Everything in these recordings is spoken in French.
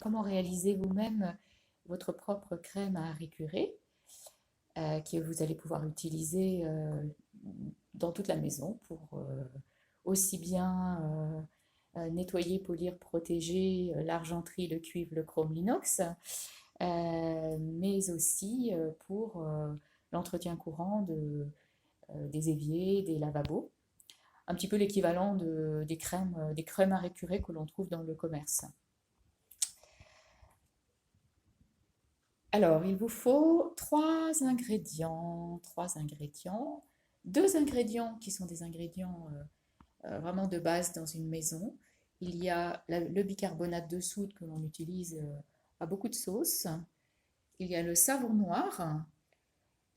comment réaliser vous-même votre propre crème à récurer que vous allez pouvoir utiliser dans toute la maison pour aussi bien nettoyer, polir, protéger l'argenterie, le cuivre, le chrome, l'inox, mais aussi pour l'entretien courant des éviers, des lavabos, un petit peu l'équivalent des crèmes à récurer que l'on trouve dans le commerce. Alors, il vous faut trois ingrédients, deux ingrédients qui sont des ingrédients vraiment de base dans une maison. Il y a le bicarbonate de soude que l'on utilise à beaucoup de sauces. Il y a le savon noir,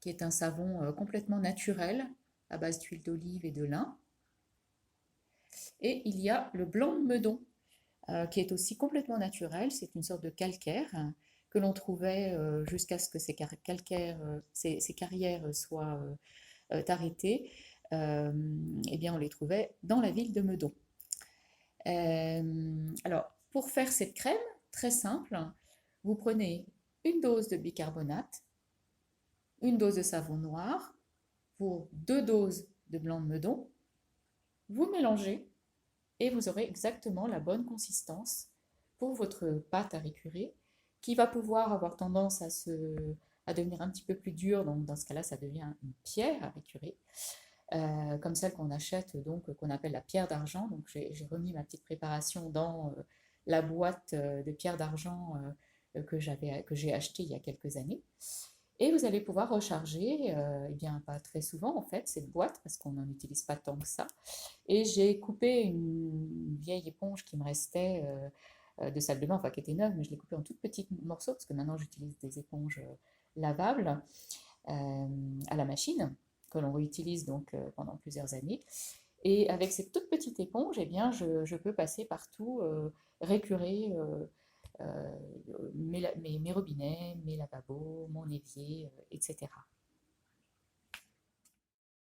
qui est un savon complètement naturel à base d'huile d'olive et de lin. Et il y a le blanc de meudon, qui est aussi complètement naturel. C'est une sorte de calcaire que l'on trouvait jusqu'à ce que ces carrières soient arrêtées. Eh bien, on les trouvait dans la ville de Meudon. Alors, pour faire cette crème, très simple, vous prenez une dose de bicarbonate, une dose de savon noir, pour 2 doses de blanc de meudon, vous mélangez et vous aurez exactement la bonne consistance pour votre pâte à récurer, qui va pouvoir avoir tendance à devenir un petit peu plus dure, donc dans ce cas-là, ça devient une pierre à récurer, comme celle qu'on achète, donc qu'on appelle la pierre d'argent. Donc j'ai remis ma petite préparation dans la boîte de pierre d'argent que j'ai achetée il y a quelques années. Et vous allez pouvoir recharger, eh bien pas très souvent en fait, cette boîte, parce qu'on n'en utilise pas tant que ça. Et j'ai coupé une vieille éponge qui me restait de salle de bain, enfin qui était neuve, mais je l'ai coupée en tout petits morceaux, parce que maintenant j'utilise des éponges lavables à la machine, que l'on réutilise donc pendant plusieurs années. Et avec cette toute petite éponge, eh bien, je peux passer partout, récurer mes robinets, mes lavabos, mon évier, etc.